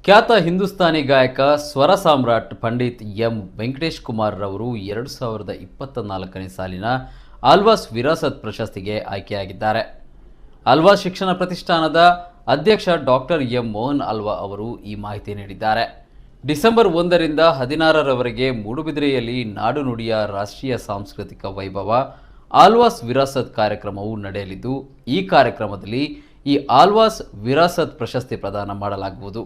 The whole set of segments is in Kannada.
ಖ್ಯಾತ ಹಿಂದೂಸ್ತಾನಿ ಗಾಯಕ ಸ್ವರ ಸಾಮ್ರಾಟ್ ಪಂಡಿತ್ ಎಂ ವೆಂಕಟೇಶ್ ಕುಮಾರ್ ರವರು 2024ನೇ ಸಾಲಿನ ಆಳ್ವಾಸ್ ವಿರಾಸತ್ ಪ್ರಶಸ್ತಿಗೆ ಆಯ್ಕೆಯಾಗಿದ್ದಾರೆ. ಆಳ್ವಾಸ್ ಶಿಕ್ಷಣ ಪ್ರತಿಷ್ಠಾನದ ಅಧ್ಯಕ್ಷ ಡಾಕ್ಟರ್ ಎಂ ಮೋಹನ್ ಆಳ್ವಾ ಅವರು ಈ ಮಾಹಿತಿ ನೀಡಿದ್ದಾರೆ. ಡಿಸೆಂಬರ್ 1ರಿಂದ 16ರವರೆಗೆ ಮೂಡುಬಿದಿರೆಯಲ್ಲಿ ನಾಡು ನುಡಿಯ ರಾಷ್ಟ್ರೀಯ ಸಾಂಸ್ಕೃತಿಕ ವೈಭವ ಆಳ್ವಾಸ್ ವಿರಾಸತ್ ಕಾರ್ಯಕ್ರಮವು ನಡೆಯಲಿದ್ದು, ಈ ಕಾರ್ಯಕ್ರಮದಲ್ಲಿ ಈ ಆಳ್ವಾಸ್ ವಿರಾಸತ್ ಪ್ರಶಸ್ತಿ ಪ್ರದಾನ ಮಾಡಲಾಗುವುದು.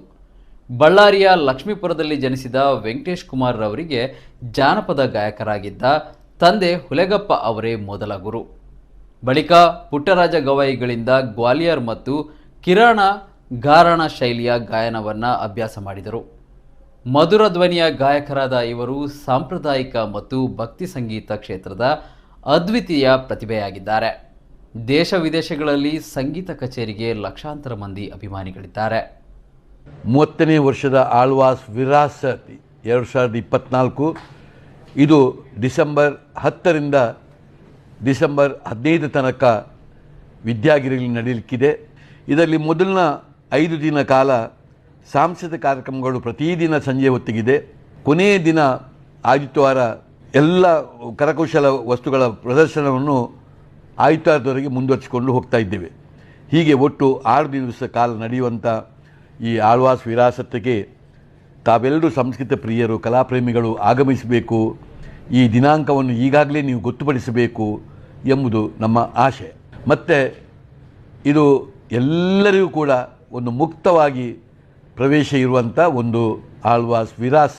ಬಳ್ಳಾರಿಯ ಲಕ್ಷ್ಮೀಪುರದಲ್ಲಿ ಜನಿಸಿದ ವೆಂಕಟೇಶ್ ಕುಮಾರ್ ರವರಿಗೆ ಜಾನಪದ ಗಾಯಕರಾಗಿದ್ದ ತಂದೆ ಹುಲೆಗಪ್ಪ ಅವರೇ ಮೊದಲ ಗುರು. ಬಳಿಕ ಪುಟ್ಟರಾಜ ಗವಾಯಿಗಳಿಂದ ಗ್ವಾಲಿಯರ್ ಮತ್ತು ಕಿರಾಣ ಘರಾಣ ಶೈಲಿಯ ಗಾಯನವನ್ನು ಅಭ್ಯಾಸ ಮಾಡಿದರು. ಮಧುರ ಧ್ವನಿಯ ಗಾಯಕರಾದ ಇವರು ಸಾಂಪ್ರದಾಯಿಕ ಮತ್ತು ಭಕ್ತಿ ಸಂಗೀತ ಕ್ಷೇತ್ರದ ಅದ್ವಿತೀಯ ಪ್ರತಿಭೆಯಾಗಿದ್ದಾರೆ. ದೇಶ ವಿದೇಶಗಳಲ್ಲಿ ಸಂಗೀತ ಕಚೇರಿಗೆ ಲಕ್ಷಾಂತರ ಮಂದಿ ಅಭಿಮಾನಿಗಳಿದ್ದಾರೆ. 30ನೇ ವರ್ಷದ ಆಳ್ವಾಸ್ ವಿರಾಸತ್ 2024 ಇದು ಡಿಸೆಂಬರ್ 10ರಿಂದ ಡಿಸೆಂಬರ್ 15 ತನಕ ವಿದ್ಯಾಗಿರಿಯಲ್ಲಿ ನಡೆಯಲಿಕ್ಕಿದೆ. ಇದರಲ್ಲಿ ಮೊದಲಿನ 5 ದಿನ ಕಾಲ ಸಾಂಸ್ಕೃತಿಕ ಕಾರ್ಯಕ್ರಮಗಳು ಪ್ರತಿದಿನ ಸಂಜೆ ಹೊತ್ತಿಗಿದೆ. ಕೊನೆಯ ದಿನ ಆದಿತ್ಯವಾರ ಎಲ್ಲ ಕರಕುಶಲ ವಸ್ತುಗಳ ಪ್ರದರ್ಶನವನ್ನು ಆದಿತ್ಯವಾರದವರೆಗೆ ಮುಂದುವರಿಸಿಕೊಂಡು ಹೋಗ್ತಾ ಇದ್ದೇವೆ. ಹೀಗೆ ಒಟ್ಟು 6 ದಿವಸ ಕಾಲ ನಡೆಯುವಂಥ ಈ ಆಳ್ವಾಸ್ ವಿರಾಸತ್ತಿಗೆ ತಾವೆಲ್ಲರೂ ಸಂಸ್ಕೃತ ಪ್ರಿಯರು, ಕಲಾಪ್ರೇಮಿಗಳು ಆಗಮಿಸಬೇಕು. ಈ ದಿನಾಂಕವನ್ನು ಈಗಾಗಲೇ ನೀವು ಗೊತ್ತುಪಡಿಸಬೇಕು ಎಂಬುದು ನಮ್ಮ ಆಶೆ. ಮತ್ತು ಇದು ಎಲ್ಲರಿಗೂ ಕೂಡ ಒಂದು ಮುಕ್ತವಾಗಿ ಪ್ರವೇಶ ಇರುವಂಥ ಒಂದು ಆಳ್ವಾಸ್ ವಿರಾಸತ್.